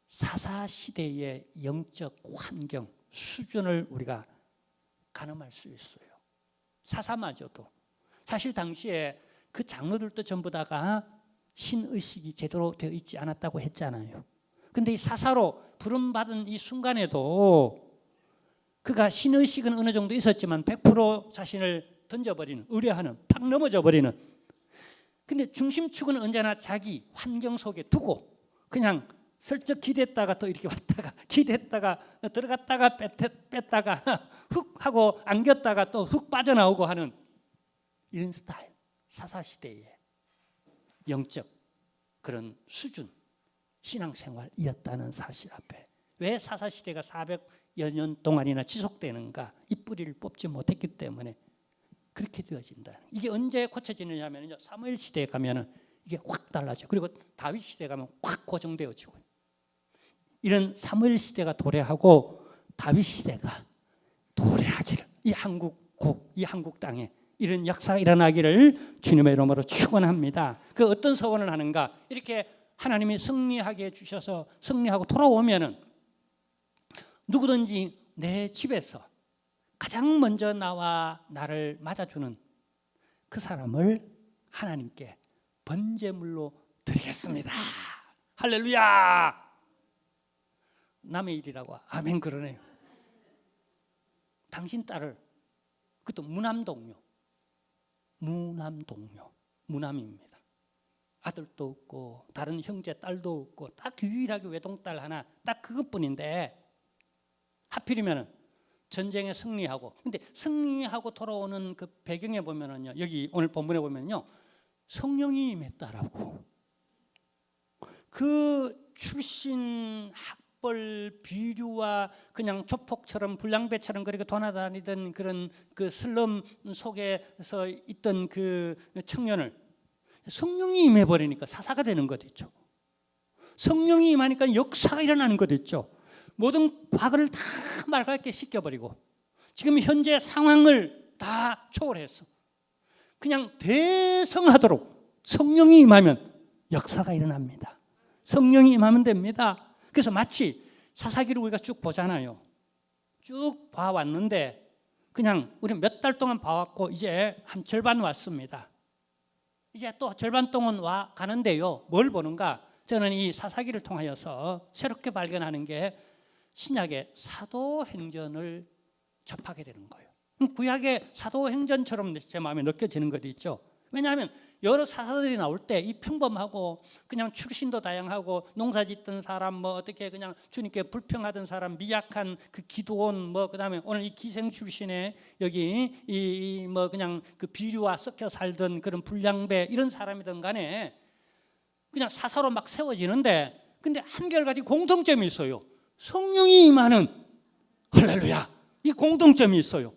사사시대의 영적 환경, 수준을 우리가 가늠할 수 있어요. 사사마저도. 사실 당시에 그 장로들도 전부 다가 신의식이 제대로 되어 있지 않았다고 했잖아요. 근데 이 사사로 부름받은 이 순간에도 그가 신의식은 어느 정도 있었지만 100% 자신을 던져버리는, 의뢰하는, 팍 넘어져 버리는, 근데 중심축은 언제나 자기 환경 속에 두고 그냥 슬쩍 기댔다가 또 이렇게 왔다가, 기댔다가 들어갔다가 뺐다가 훅 하고 안겼다가 또 훅 빠져나오고 하는 이런 스타일, 사사시대의 영적 그런 수준 신앙생활이었다는 사실 앞에 왜 사사시대가 400여 년 동안이나 지속되는가? 이 뿌리를 뽑지 못했기 때문에 그렇게 되어진다. 이게 언제 고쳐지느냐 하면요, 사무엘 시대에 가면은 이게 확 달라져. 그리고 다윗 시대에 가면 확 고정되어지고, 이런 사무엘 시대가 도래하고 다윗 시대가 도래하기를, 이 한국 땅에 이런 역사가 일어나기를 주님의 이름으로 축원합니다. 그 어떤 서원을 하는가? 이렇게 하나님이 승리하게 해주셔서 승리하고 돌아오면은 누구든지 내 집에서 가장 먼저 나를 맞아주는 그 사람을 하나님께 번제물로 드리겠습니다. 할렐루야. 남의 일이라고 아멘 그러네요. 당신 딸을, 그것도 무남입니다. 아들도 없고 다른 형제 딸도 없고 딱 유일하게 외동딸 하나, 딱 그것뿐인데 하필이면 전쟁에 승리하고, 근데 승리하고 돌아오는 그 배경에 보면은요, 여기 오늘 본문에 보면요, 성령이 임했다라고. 그 출신 학벌 비류와 그냥 조폭처럼 불량배처럼 그렇게 돌아다니던 그런 그 슬럼 속에서 있던 그 청년을 성령이 임해버리니까 사사가 되는 것 있죠. 성령이 임하니까 역사가 일어나는 것 있죠. 모든 과거를 다 맑게 씻겨버리고 지금 현재 상황을 다 초월해서 그냥 대성하도록 성령이 임하면 역사가 일어납니다. 성령이 임하면 됩니다. 그래서 마치 사사기를 우리가 쭉 보잖아요. 쭉 봐왔는데 그냥 우리 몇 달 동안 봐왔고 이제 한 절반 왔습니다. 이제 또 절반 동은 와 가는데요. 뭘 보는가? 저는 이 사사기를 통하여서 새롭게 발견하는 게 신약의 사도행전을 접하게 되는 거예요. 구약의 사도행전처럼 제 마음에 느껴지는 것이 있죠. 왜냐하면 여러 사사들이 나올 때 이 평범하고 그냥 출신도 다양하고 농사짓던 사람 뭐 어떻게 그냥 주님께 불평하던 사람 미약한 그 기도원 뭐 그다음에 오늘 이 기생 출신의 여기 이 뭐 그냥 그 비류와 섞여 살던 그런 불량배 이런 사람이든 간에 그냥 사사로 막 세워지는데 근데 한결같이 공통점이 있어요. 성령이 임하는 할렐루야 이 공통점이 있어요.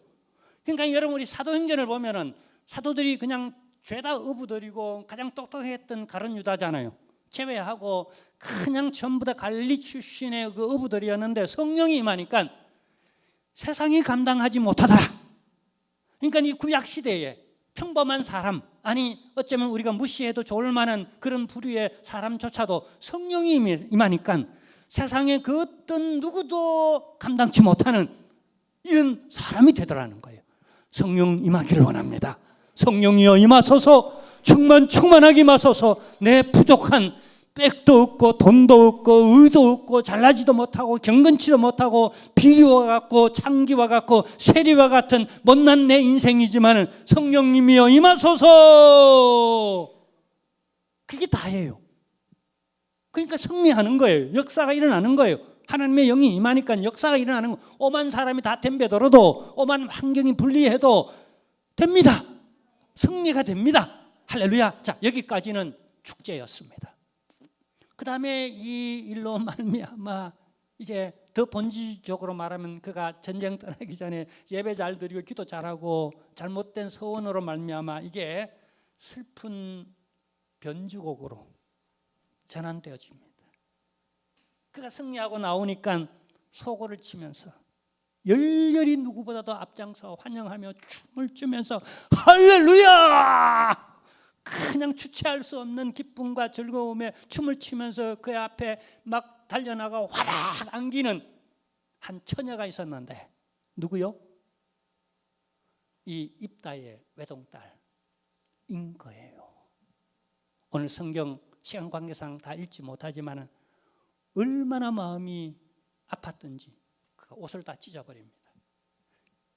그러니까 여러분 우리 사도행전을 보면은 사도들이 그냥 죄다 어부들이고 가장 똑똑했던 가룟 유다잖아요. 제외하고 그냥 전부 다 갈릴리 출신의 그 어부들이었는데 성령이 임하니까 세상이 감당하지 못하더라. 그러니까 이 구약 시대에 평범한 사람 아니 어쩌면 우리가 무시해도 좋을 만한 그런 부류의 사람조차도 성령이 임하니까 세상에 그 어떤 누구도 감당치 못하는 이런 사람이 되더라는 거예요. 성령 임하기를 원합니다. 성령이여 임하소서 충만하게 임하소서 내 부족한 백도 없고 돈도 없고 의도 없고 잘나지도 못하고 경건치도 못하고 비리와 같고 창기와 같고 세리와 같은 못난 내 인생이지만 성령님이여 임하소서 그게 다예요. 그러니까 승리하는 거예요. 역사가 일어나는 거예요. 하나님의 영이 임하니까 역사가 일어나는 거예요. 오만 사람이 다 덤벼들어도 오만 환경이 불리해도 됩니다. 승리가 됩니다. 할렐루야. 자, 여기까지는 축제였습니다. 그 다음에 이 일로 말미암아 이제 더 본질적으로 말하면 그가 전쟁 떠나기 전에 예배 잘 드리고 기도 잘하고 잘못된 서원으로 말미암아 이게 슬픈 변주곡으로 전환되어집니다. 그가 승리하고 나오니까 소고를 치면서 열렬히 누구보다도 앞장서 환영하며 춤을 추면서 할렐루야! 그냥 주체할 수 없는 기쁨과 즐거움에 춤을 추면서 그 앞에 막 달려나가 화락 안기는 한 처녀가 있었는데 누구요? 이 입다의 외동딸인 거예요. 오늘 성경 시간 관계상 다 읽지 못하지만 얼마나 마음이 아팠던지 그 옷을 다 찢어버립니다.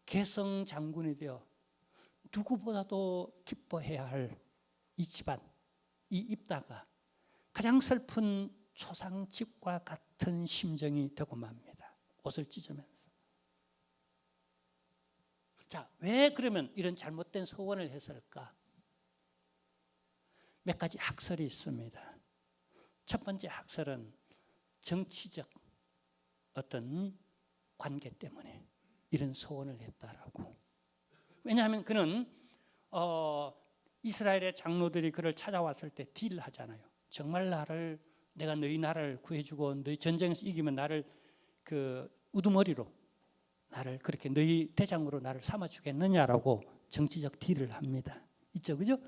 개성 장군이 되어 누구보다도 기뻐해야 할 이 집안, 이 입다가 가장 슬픈 초상집과 같은 심정이 되고 맙니다. 옷을 찢으면서. 자, 왜 그러면 이런 잘못된 서원을 했을까? 몇 가지 학설이 있습니다. 첫 번째 학설은 정치적 어떤 관계 때문에 이런 서원을 했다라고. 왜냐하면 그는 이스라엘의 장로들이 그를 찾아왔을 때 딜을 하잖아요. 정말 내가 너희 나라를 구해주고 너희 전쟁에서 이기면 나를 그 우두머리로 나를 그렇게 너희 대장으로 나를 삼아주겠느냐라고 정치적 딜을 합니다. 있죠, 그죠?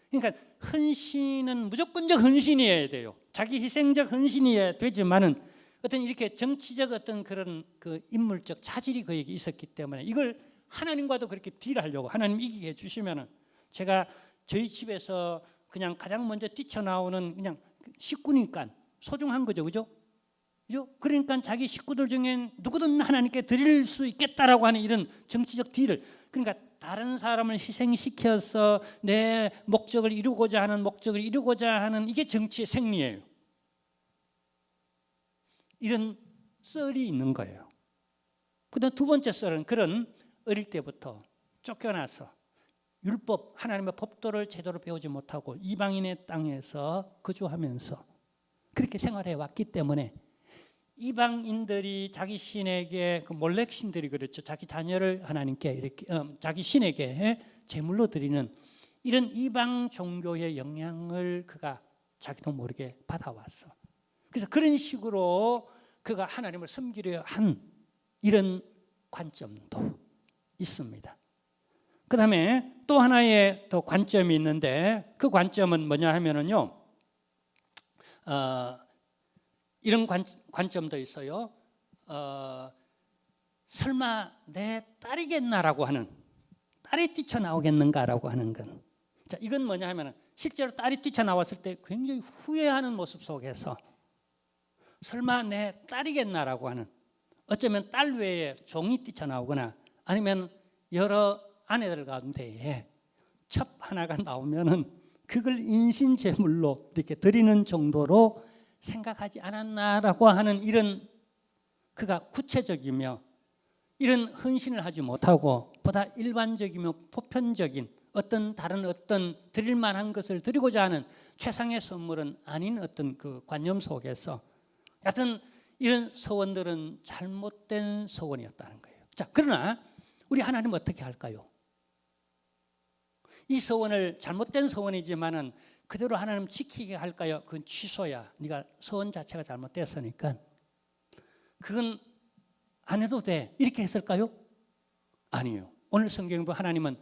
그러니까 헌신은 무조건적 헌신이어야 돼요. 자기 희생적 헌신이어야 되지만은 어떤 이렇게 정치적 어떤 그런 그 인물적 차질이 그에게 있었기 때문에 이걸 하나님과도 그렇게 딜하려고 하나님 이기게 해주시면은 제가 저희 집에서 그냥 가장 먼저 뛰쳐나오는 그냥 식구니까 소중한 거죠, 그죠? 그죠? 그러니까 자기 식구들 중엔 누구든 하나님께 드릴 수 있겠다라고 하는 이런 정치적 딜을 그러니까 다른 사람을 희생시켜서 내 목적을 이루고자 하는 이게 정치의 생리예요. 이런 썰이 있는 거예요. 그다음 두 번째 썰은 그런 어릴 때부터 쫓겨나서 율법, 하나님의 법도를 제대로 배우지 못하고 이방인의 땅에서 거주하면서 그렇게 생활해 왔기 때문에 이방인들이 자기 신에게 그 몰렉 신들이 그랬죠. 자기 자녀를 하나님께 이렇게 자기 신에게 제물로 드리는 이런 이방 종교의 영향을 그가 자기도 모르게 받아왔어. 그래서 그런 식으로 그가 하나님을 섬기려 한 이런 관점도 있습니다. 그 다음에 또 하나의 또 관점이 있는데 그 관점은 뭐냐 하면은요, 이런 관점도 있어요. 설마 내 딸이겠나라고 하는, 딸이 뛰쳐나오겠는가라고 하는 건. 자, 이건 뭐냐 하면은 실제로 딸이 뛰쳐나왔을 때 굉장히 후회하는 모습 속에서 설마 내 딸이겠나라고 하는, 어쩌면 딸 외에 종이 뛰쳐나오거나 아니면 여러 아내들 가운데에 첩 하나가 나오면은 그걸 인신제물로 이렇게 드리는 정도로 생각하지 않았나라고 하는, 이런 그가 구체적이며 이런 헌신을 하지 못하고 보다 일반적이며 보편적인 다른 어떤 드릴 만한 것을 드리고자 하는 최상의 선물은 아닌 어떤 그 관념 속에서 하여튼 이런 서원들은 잘못된 서원이었다는 거예요. 자, 그러나 우리 하나님은 어떻게 할까요? 이 서원을 잘못된 서원이지만은 그대로 하나님 지키게 할까요? 그건 취소야. 네가 서원 자체가 잘못됐으니까 그건 안 해도 돼. 이렇게 했을까요? 아니에요. 오늘 성경에 보면 하나님은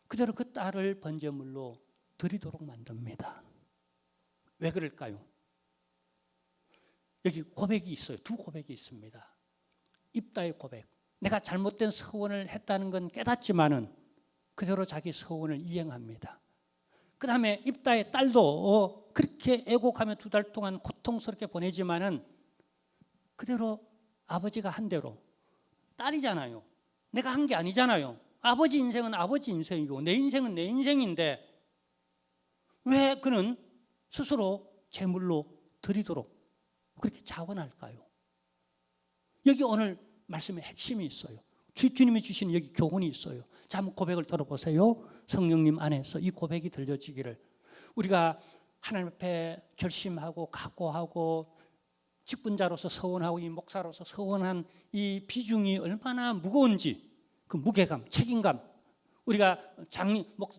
그대로 그 딸을 번제물로 드리도록 만듭니다. 왜 그럴까요? 여기 고백이 있어요. 두 고백이 있습니다. 입다의 고백. 내가 잘못된 서원을 했다는 건 깨닫지만은 그대로 자기 서원을 이행합니다. 그 다음에 입다의 딸도 그렇게 애곡하며 2달 동안 고통스럽게 보내지만은 그대로 아버지가 한 대로, 딸이잖아요. 내가 한 게 아니잖아요. 아버지 인생은 아버지 인생이고 내 인생은 내 인생인데 왜 그는 스스로 제물로 드리도록 그렇게 자원할까요? 여기 오늘 말씀의 핵심이 있어요. 주님이 주신 여기 교훈이 있어요. 자, 한번 고백을 들어보세요. 성령님 안에서 이 고백이 들려지기를. 우리가 하나님 앞에 결심하고 각오하고 직분자로서 서원하고 이 목사로서 서원한 이 비중이 얼마나 무거운지, 그 무게감, 책임감, 우리가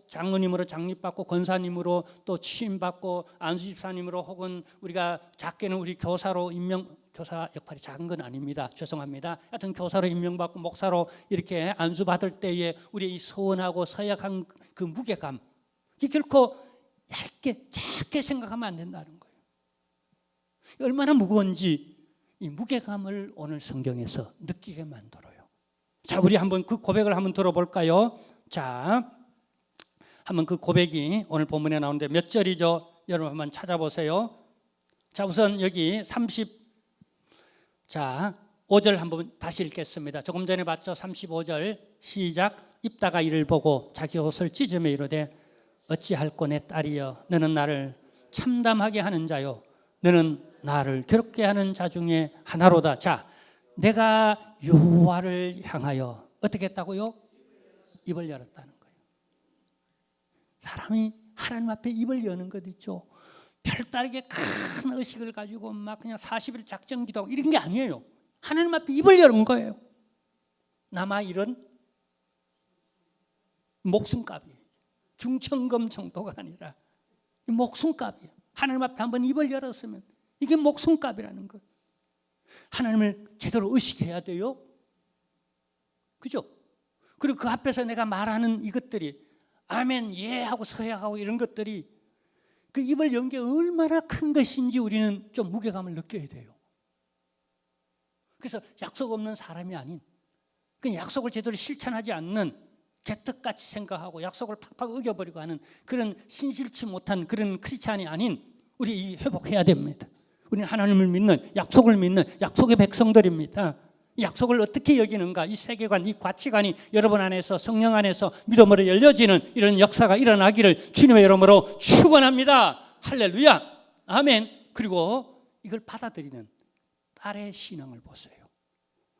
장로님으로 장립받고 권사님으로 또 취임받고 안수집사님으로 혹은 우리가 작게는 우리 교사로 교사 역할이 작은 건 아닙니다. 죄송합니다. 하여튼 교사로 임명받고 목사로 이렇게 안수받을 때에 우리의 이 서원하고 서약한 그 무게감, 이게 결코 얇게 작게 생각하면 안 된다는 거예요. 얼마나 무거운지 이 무게감을 오늘 성경에서 느끼게 만들어요. 자, 우리 한번 그 고백을 한번 들어볼까요? 자, 한번 그 고백이 오늘 본문에 나오는데 몇 절이죠? 여러분 한번 찾아보세요. 자, 우선 여기 5절 한번 다시 읽겠습니다. 조금 전에 봤죠? 35절 시작. 입다가 이를 보고 자기 옷을 찢으며 이르되 어찌할꼬 내 딸이여, 너는 나를 참담하게 하는 자요, 너는 나를 괴롭게 하는 자 중에 하나로다. 자, 내가 여호와를 향하여 어떻게 했다고요? 입을 열었다는 거예요. 사람이 하나님 앞에 입을 여는 것 있죠. 별다르게 큰 의식을 가지고 막 그냥 40일 작정 기도하고 이런 게 아니에요. 하나님 앞에 입을 여는 거예요. 남아 이런 목숨값이에요. 중천금 정도가 아니라 목숨값이에요. 하나님 앞에 한번 입을 열었으면 이게 목숨값이라는 것. 하나님을 제대로 의식해야 돼요. 그죠? 그리고 그 앞에서 내가 말하는 이것들이 아멘, 예 하고 서약하고 이런 것들이 그 입을 연 게 얼마나 큰 것인지 우리는 좀 무게감을 느껴야 돼요. 그래서 약속 없는 사람이 아닌, 그 약속을 제대로 실천하지 않는 개떡같이 생각하고 약속을 팍팍 어겨버리고 하는 그런 신실치 못한 그런 크리스찬이 아닌 우리 회복해야 됩니다. 우리는 하나님을 믿는, 약속을 믿는 약속의 백성들입니다. 이 약속을 어떻게 여기는가, 이 세계관, 이 가치관이 여러분 안에서, 성령 안에서 믿음으로 열려지는 이런 역사가 일어나기를 주님의 이름으로 축원합니다. 할렐루야, 아멘. 그리고 이걸 받아들이는 딸의 신앙을 보세요.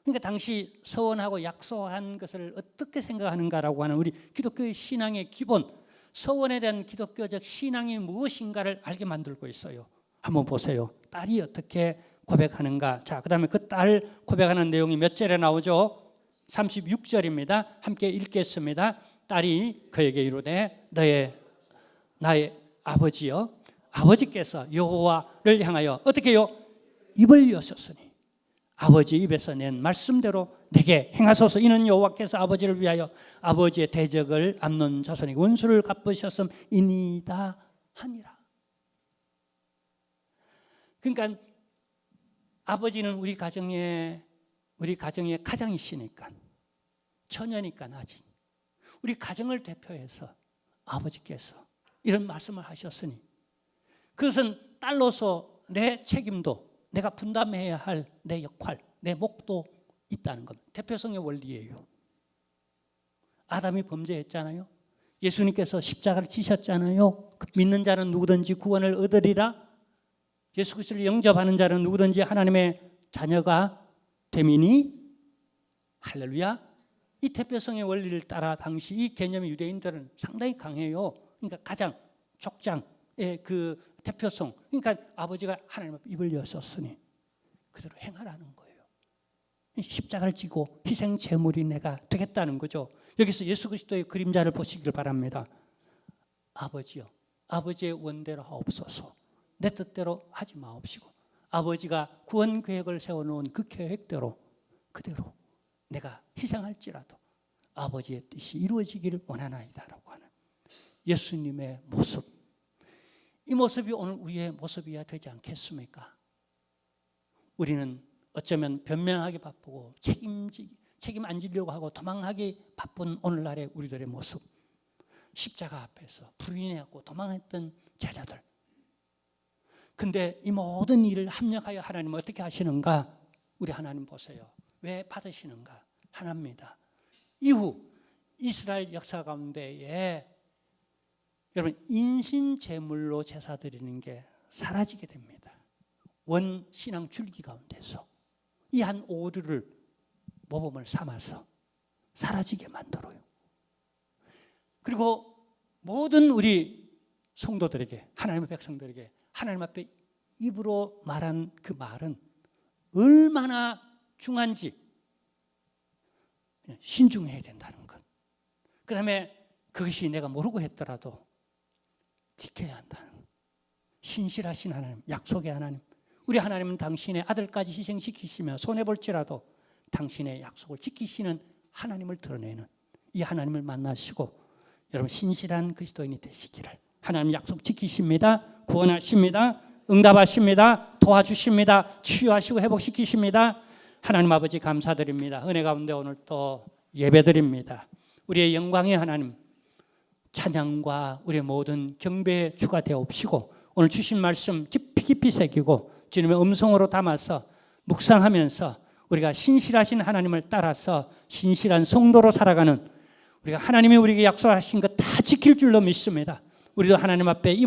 그러니까 당시 서원하고 약속한 것을 어떻게 생각하는가라고 하는 우리 기독교의 신앙의 기본, 서원에 대한 기독교적 신앙이 무엇인가를 알게 만들고 있어요. 한번 보세요. 딸이 어떻게 고백하는가. 자, 그 다음에 그 딸 고백하는 내용이 몇 절에 나오죠? 36절입니다. 함께 읽겠습니다. 딸이 그에게 이르되 나의 아버지여, 아버지께서 여호와를 향하여 어떻게 해요? 입을 여셨으니 아버지 입에서 낸 말씀대로 내게 행하소서. 이는 여호와께서 아버지를 위하여 아버지의 대적을 암논 자손에게 원수를 갚으셨음이니이다 하니라. 그러니까 아버지는 우리 가정의 가장이시니까, 처녀니까 아직 우리 가정을 대표해서 아버지께서 이런 말씀을 하셨으니 그것은 딸로서 내 책임도 내가 분담해야 할 내 역할, 내 몫도 있다는 겁니다. 대표성의 원리예요. 아담이 범죄했잖아요. 예수님께서 십자가를 지셨잖아요. 믿는 자는 누구든지 구원을 얻으리라. 예수 그리스도를 영접하는 자는 누구든지 하나님의 자녀가 되미니. 할렐루야. 이 대표성의 원리를 따라 당시 이 개념의 유대인들은 상당히 강해요. 그러니까 가장 족장의 그 대표성. 그러니까 아버지가 하나님 앞에 입을 여셨으니 그대로 행하라는 거예요. 십자가를 지고 희생 제물이 내가 되겠다는 거죠. 여기서 예수 그리스도의 그림자를 보시길 바랍니다. 아버지요, 아버지의 원대로 하옵소서. 내 뜻대로 하지 마옵시고 아버지가 구원 계획을 세워놓은 그 계획대로 그대로 내가 희생할지라도 아버지의 뜻이 이루어지기를 원하나이다라고 하는 예수님의 모습. 이 모습이 오늘 우리의 모습이어야 되지 않겠습니까? 우리는 어쩌면 변명하기 바쁘고 책임 안 지려고 하고 도망하기 바쁜 오늘날의 우리들의 모습. 십자가 앞에서 불인해하고 도망했던 제자들. 근데 이 모든 일을 합력하여 하나님은 어떻게 하시는가? 우리 하나님 보세요. 왜 받으시는가? 하나입니다. 이후 이스라엘 역사 가운데에 여러분 인신제물로 제사 드리는 게 사라지게 됩니다. 원 신앙 줄기 가운데서 이 한 오류를 모범을 삼아서 사라지게 만들어요. 그리고 모든 우리 성도들에게 하나님의 백성들에게 하나님 앞에 입으로 말한 그 말은 얼마나 중요한지 신중해야 된다는 것. 그 다음에 그것이 내가 모르고 했더라도 지켜야 한다는 것. 신실하신 하나님, 약속의 하나님. 우리 하나님은 당신의 아들까지 희생시키시며 손해볼지라도 당신의 약속을 지키시는 하나님을 드러내는 이 하나님을 만나시고 여러분 신실한 그리스도인이 되시기를. 하나님 약속 지키십니다. 구원하십니다. 응답하십니다. 도와주십니다. 치유하시고 회복시키십니다. 하나님 아버지 감사드립니다. 은혜 가운데 오늘 또 예배드립니다. 우리의 영광의 하나님 찬양과 우리의 모든 경배의 주가 되옵시고 오늘 주신 말씀 깊이 새기고 주님의 음성으로 담아서 묵상하면서 우리가 신실하신 하나님을 따라서 신실한 성도로 살아가는 우리가 하나님이 우리에게 약속하신 것 다 지킬 줄로 믿습니다. 우리도 하나님 앞에 이